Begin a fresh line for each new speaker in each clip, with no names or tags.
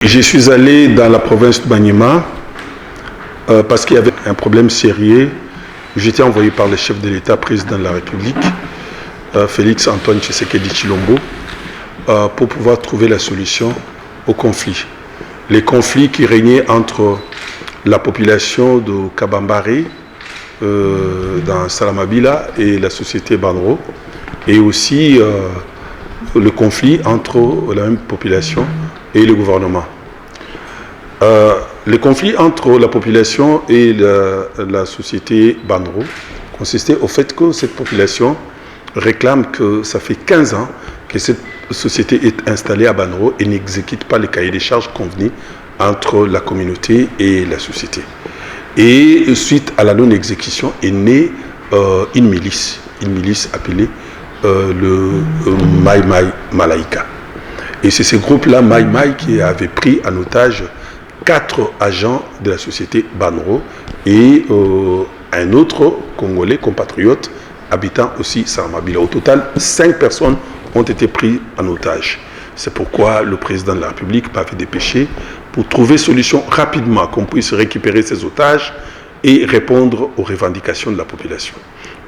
Je suis allé dans la province de Maniema parce qu'il y avait un problème sérieux. J'étais envoyé par le chef de l'État, président de la République, Félix Antoine Tshisekedi Tshilombo, pour pouvoir trouver la solution au conflit. Les conflits qui régnaient entre la population de Kabambare, dans Salamabila, et la société Banro, et aussi le conflit entre la même population et le gouvernement. Le conflit entre la population et la société Banro consistait au fait que cette population réclame que ça fait 15 ans que cette société est installée à Banro et n'exécute pas les cahiers des charges convenus entre la communauté et la société. Et suite à la non-exécution est née une milice appelée le Mai Mai Malaika. Et c'est ce groupe-là, Mai Mai, qui avait pris en otage 4 agents de la société Banro et un autre Congolais compatriote habitant aussi Salamabila. Au total, 5 personnes ont été prises en otage. C'est pourquoi le président de la République m'a fait dépêcher pour trouver solution rapidement, qu'on puisse récupérer ces otages et répondre aux revendications de la population.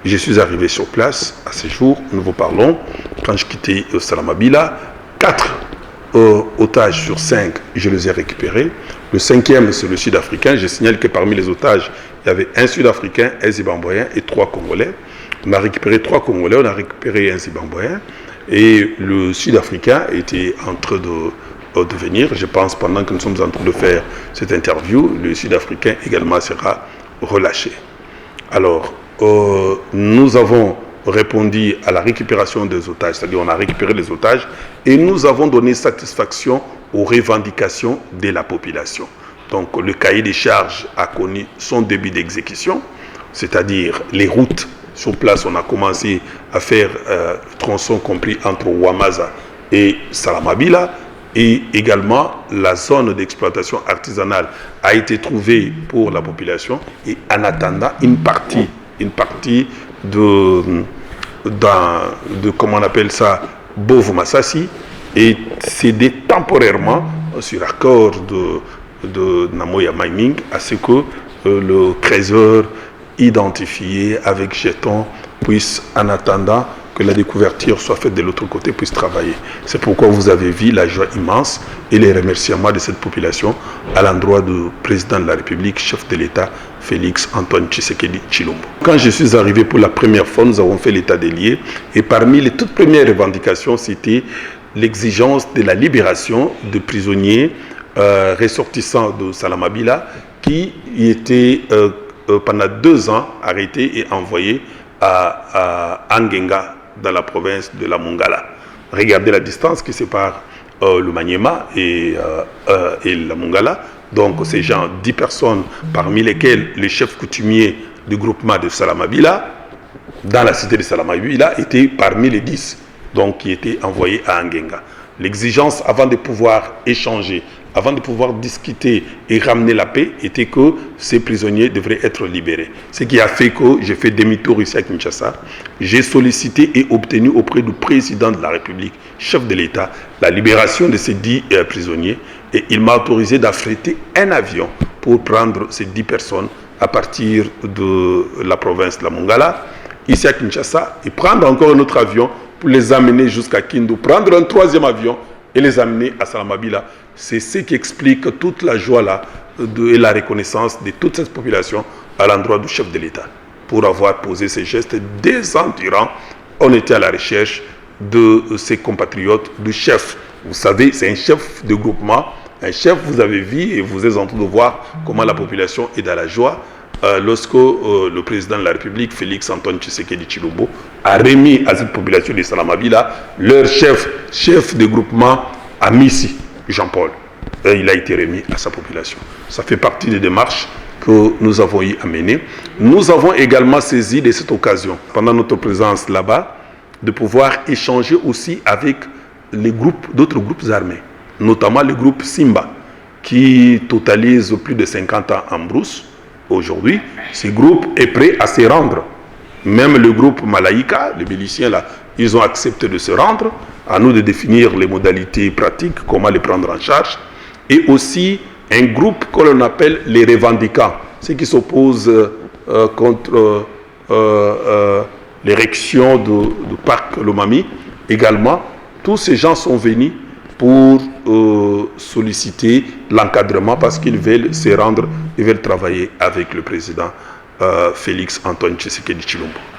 Je suis arrivé sur place à ce jour, nous vous parlons, quand je quittais Salamabila, 4 otages sur 5, je les ai récupérés. Le 5e, c'est le Sud-Africain. Je signale que parmi les otages, il y avait un Sud-Africain, un Zimbabwéen et 3 Congolais. On a récupéré 3 Congolais, on a récupéré un Zimbabwéen. Et le Sud-Africain était en train de venir. Je pense, pendant que nous sommes en train de faire cette interview, le Sud-Africain également sera relâché. Alors, nous avons répondu à la récupération des otages, c'est-à-dire on a récupéré les otages et nous avons donné satisfaction aux revendications de la population. Donc le cahier des charges a connu son début d'exécution, c'est-à-dire les routes sur place. On a commencé à faire tronçon compris entre Ouamaza et Salamabila, et également la zone d'exploitation artisanale a été trouvée pour la population, et en attendant une partie de comment on appelle ça, Bovu Massassi, et cédé temporairement sur accord de Namoya Mining à ce que le trésor identifié avec jeton puisse, en attendant que la découverture soit faite de l'autre côté, puisse travailler. C'est pourquoi vous avez vu la joie immense et les remerciements de cette population à l'endroit du président de la République, chef de l'État, Félix Antoine Tshisekedi Tshilombo. Quand je suis arrivé pour la première fois, nous avons fait l'état des lieux, et parmi les toutes premières revendications, c'était l'exigence de la libération de prisonniers ressortissants de Salamabila qui étaient pendant 2 ans arrêtés et envoyés à Angenga, dans la province de la Mongala. Regardez la distance qui sépare le Maniema et la Mongala. Donc ces gens, 10 personnes, parmi lesquelles le chef coutumier du groupement de Salamabila, dans la cité de Salamabila, était parmi les 10, donc qui étaient envoyés à Angenga. L'exigence avant de pouvoir échanger, avant de pouvoir discuter et ramener la paix, était que ces prisonniers devraient être libérés. Ce qui a fait que j'ai fait demi-tour ici à Kinshasa. J'ai sollicité et obtenu auprès du président de la République, chef de l'État, la libération de ces 10 prisonniers. Et il m'a autorisé d'affréter un avion pour prendre ces 10 personnes à partir de la province de la Mongala, ici à Kinshasa, et prendre encore un autre avion pour les amener jusqu'à Kindu, prendre un 3e avion et les amener à Salamabila. C'est ce qui explique toute la joie là et la reconnaissance de toute cette population à l'endroit du chef de l'État. Pour avoir posé ces gestes, 2 ans durant, on était à la recherche de ses compatriotes, du chef. Vous savez, c'est un chef de groupement. Un chef, vous avez vu et vous êtes en train de voir comment la population est dans la joie lorsque le président de la République, Félix Antoine Tshisekedi Tshilombo, a remis à cette population de Salamabila leur chef de groupement Amissi, Jean-Paul. Il a été remis à sa population. Ça fait partie des démarches que nous avons y amenées. Nous avons également saisi de cette occasion, pendant notre présence là-bas, de pouvoir échanger aussi avec les d'autres groupes armés, notamment le groupe Simba, qui totalise plus de 50 ans en brousse. Aujourd'hui, ce groupe est prêt à se rendre. Même le groupe Malaika, les miliciens là, ils ont accepté de se rendre. À nous de définir les modalités pratiques, comment les prendre en charge. et aussi un groupe que l'on appelle les revendiquants, ceux qui s'opposent contre l'érection du parc Lomami. Également, tous ces gens sont venus pour solliciter l'encadrement parce qu'ils veulent se rendre, ils veulent travailler avec le président Félix Antoine Tshisekedi Tshilombo.